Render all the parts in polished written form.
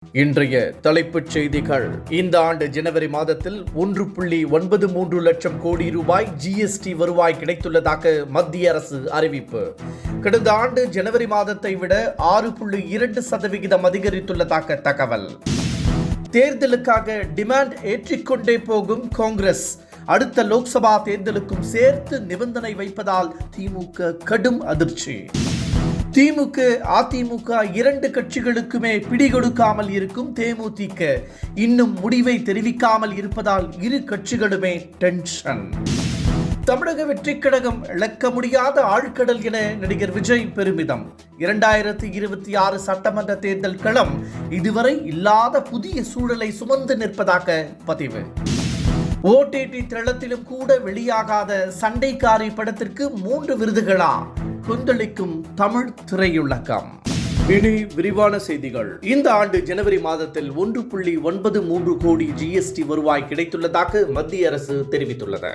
இன்றைய தலைப்புச் செய்திகள். இந்த ஆண்டு ஜனவரி மாதத்தில் 1.93 லட்சம் கோடி ரூபாய் ஜிஎஸ்டி வருவாய் கிடைத்துள்ளதாக மத்திய அரசு அறிவிப்பு. கடந்த ஆண்டு ஜனவரி மாதத்தை விட 6.2% அதிகரித்துள்ளதாக தகவல். தேர்தலுக்காக டிமாண்ட் ஏற்றிக்கொண்டே போகும் காங்கிரஸ். அடுத்த லோக்சபா தேர்தலுக்கும் சேர்த்து நிபந்தனை வைப்பதால் திமுக கடும் அதிர்ச்சி. திமுக அதிமுக இரண்டு கட்சிகளுக்குமே பிடிகொடுக்காமல் இருக்கும் தேமுதிக இன்னும் முடிவை தெரிவிக்காமல் இருப்பதால் இரு கட்சிகளுமே டென்ஷன். தமிழக வெற்றிக் கழகம் இழக்க முடியாத ஆழ்கடல் என நடிகர் விஜய் பெருமிதம். 2026 சட்டமன்ற தேர்தல் களம் இதுவரை இல்லாத புதிய சூழலை சுமந்து நிற்பதாக பதிவு. ஓடிடி தளத்திலும் கூட வெளியாகாத சண்டைக்காரி படத்திற்கு 3 விருதுகளா? கொந்தளிக்கும் தமிழ் திரையுலகம். இனி விரிவான செய்திகள். இந்த ஆண்டு ஜனவரி மாதத்தில் 1.93 கோடி ஜிஎஸ்டி வருவாய் கிடைத்துள்ளதாக மத்திய அரசு தெரிவித்துள்ளது.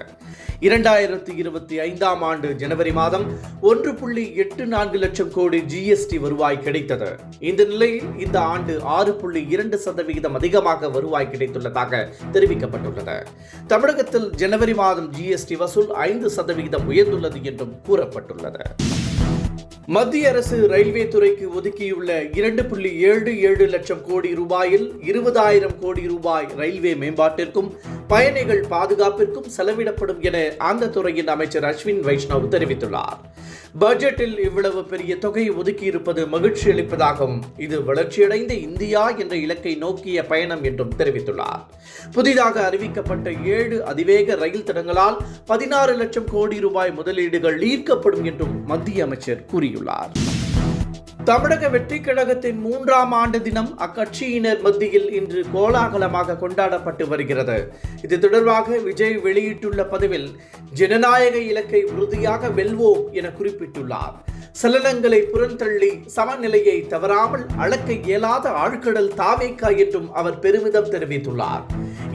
2025ஆம் ஆண்டு ஜனவரி மாதம் 1.84 லட்சம் கோடி ஜிஎஸ்டி வருவாய் கிடைத்தது. இந்த நிலையில் இந்த ஆண்டு 6.2% அதிகமாக வருவாய் கிடைத்துள்ளதாக தெரிவிக்கப்பட்டுள்ளது. தமிழகத்தில் ஜனவரி மாதம் ஜிஎஸ்டி வசூல் 5% உயர்ந்துள்ளது என்றும் கூறப்பட்டுள்ளது. மத்திய அரசு ரயில்வே துறைக்கு ஒதுக்கியுள்ள 2.77 லட்சம் கோடி ரூபாயில் 20,000 கோடி ரூபாய் ரயில்வே மேம்பாட்டிற்கும் பயணிகள் பாதுகாப்பிற்கும் செலவிடப்படும் என அந்த துறையின் அமைச்சர் அஸ்வின் வைஷ்ணவ் தெரிவித்துள்ளார். பட்ஜெட்டில் இவ்வளவு பெரிய தொகை ஒதுக்கியிருப்பது மகிழ்ச்சி அளிப்பதாகவும் இது வளர்ச்சியடைந்த இந்தியா என்ற இலக்கை நோக்கிய பயணம் என்றும் தெரிவித்துள்ளார். புதிதாக அறிவிக்கப்பட்ட 7 அதிவேக ரயில் தடங்களால் 16 லட்சம் கோடி ரூபாய் முதலீடுகள் ஈர்க்கப்படும் என்றும் மத்திய அமைச்சர் கூறியுள்ளார். தமிழக வெற்றிக் கழகத்தின் 3ஆம் ஆண்டு தினம் அக்கட்சியினர் மத்தியில் இன்று கோலாகலமாக கொண்டாடப்பட்டு வருகிறது. இது தொடர்பாக விஜய் வெளியிட்டுள்ள பதிவில் ஜனநாயக இலக்கை உறுதியாக வெல்வோம் என குறிப்பிட்டுள்ளார். சலனங்களை புறந்தள்ளி சமநிலையை தவறாமல் அளக்க இயலாத ஆழ்கடல் தாவேக்கா என்றும் அவர் பெருமிதம் தெரிவித்துள்ளார்.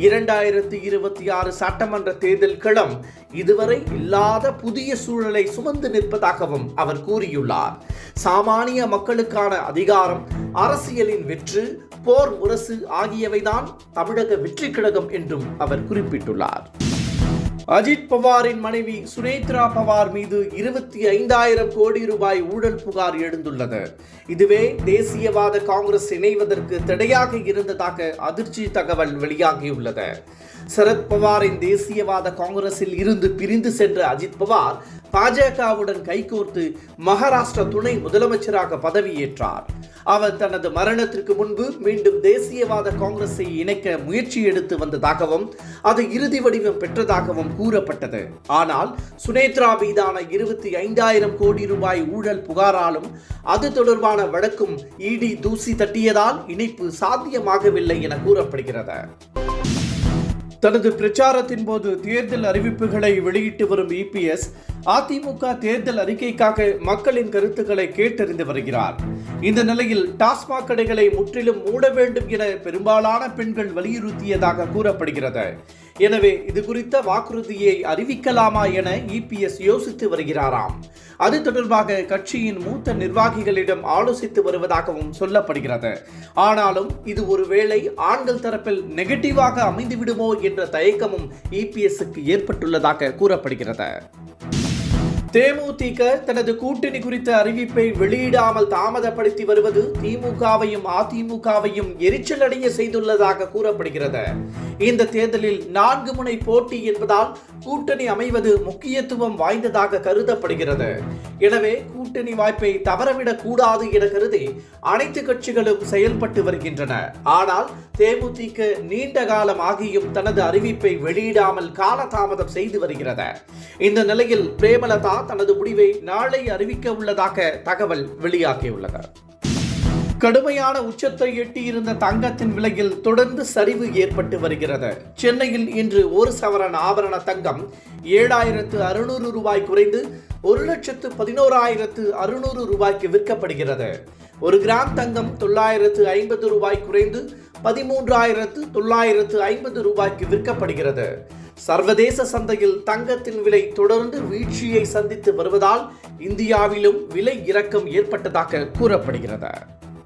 2026 சட்டமன்ற தேர்தல் களம் இதுவரை இல்லாத புதிய சூழலை சுமந்து நிற்பதாகவும் அவர் கூறியுள்ளார். சாமானிய மக்களுக்கான அதிகாரம், அரசியலின் வெற்று, போர் முரசு ஆகியவைதான் தமிழக வெற்றிக் கழகம் என்றும் அவர் குறிப்பிட்டுள்ளார். அஜித் பவாரின் மனைவி சுனேத்ரா பவார் மீது 25,000 கோடி ரூபாய் ஊழல் புகார் எழுந்துள்ளது. இதுவே தேசியவாத காங்கிரஸ் இணைவதற்கு தடையாக இருந்ததாக அதிர்ச்சி தகவல் வெளியாகியுள்ளது. சரத் பவாரின் தேசியவாத காங்கிரஸில் இருந்து பிரிந்து சென்ற அஜித் பவார் பாஜகவுடன் கைகோர்த்து மகாராஷ்டிரா துணை முதலமைச்சராக பதவியேற்றார். அவர் தனது மரணத்திற்கு முன்பு மீண்டும் தேசியவாத காங்கிரஸை இணைக்க முயற்சி எடுத்து வந்ததாகவும் அது இறுதி வடிவம் பெற்றதாகவும் கூறப்பட்டது. ஆனால் சுனேத்ரா மீதான 25,000 கோடி ரூபாய் ஊழல் புகாராலும் அது தொடர்பான வழக்கும் இடி தூசி தட்டியதால் இணைப்பு சாத்தியமாகவில்லை என கூறப்படுகிறது. தனது பிரச்சாரத்தின் போது தேர்தல் அறிவிப்புகளை வெளியிட்டு வரும் இபிஎஸ் அதிமுக தேர்தல் அறிக்கைக்காக மக்களின் கருத்துக்களை கேட்டறிந்து வருகிறார். இந்த நிலையில் டாஸ்மாக் கடைகளை முற்றிலும் மூட வேண்டும் என பெரும்பாலான பெண்கள் வலியுறுத்தியதாக கூறப்படுகிறது. எனவே இது குறித்த வாக்குறுதியை அறிவிக்கலாமா என இபிஎஸ் யோசித்து வருகிறாராம். அது தொடர்பாக கட்சியின் மூத்த நிர்வாகிகளிடம் ஆலோசித்து வருவதாகவும் சொல்லப்படுகிறது. ஆனாலும் இது ஒருவேளை ஆண்கள் தரப்பில் நெகட்டிவாக அமைந்துவிடுமோ என்ற தயக்கமும் இபிஎஸ்க்கு ஏற்பட்டுள்ளதாக கூறப்படுகிறது. தேமுதிக தனது கூட்டணி குறித்த அறிவிப்பை வெளியிடாமல் தாமதப்படுத்தி வருவது திமுகவையும் அதிமுகவையும் எரிச்சல் அடைய செய்துள்ளதாக கூறப்படுகிறது. இந்த தேர்தலில் 4 முனை போட்டி என்பதால் கூட்டணி அமைவது முக்கியத்துவம் வாய்ந்ததாக கருதப்படுகிறது. எனவே கூட்டணி வாய்ப்பை தவறவிடக் கூடாது என கருதி அனைத்து கட்சிகளும் செயல்பட்டு வருகின்றன. ஆனால் தேமுதிக நீண்ட காலம் ஆகியும் தனது அறிவிப்பை வெளியிடாமல் காலதாமதம் செய்து வருகிறது. இந்த நிலையில் பிரேமலதா தனது முடிவை நாளை அறிவிக்க உள்ளதாக தகவல் வெளியாகியுள்ளது. கடுமையான உச்சத்தை எட்டியிருந்த தங்கத்தின் விலையில் தொடர்ந்து சரிவு ஏற்பட்டு வருகிறது. சென்னையில் இன்று 1 சவரன் ஆபரண தங்கம் 7,600 ரூபாய் குறைந்து 1,11,600 ரூபாய்க்கு விற்கப்படுகிறது. 1 கிராம் தங்கம் 950 ரூபாய் குறைந்து 13,950 ரூபாய்க்கு விற்கப்படுகிறது. சர்வதேச சந்தையில் தங்கத்தின் விலை தொடர்ந்து வீழ்ச்சியை சந்தித்து வருவதால் இந்தியாவிலும் விலை இறக்கம் ஏற்பட்டதாக கூறப்படுகிறது.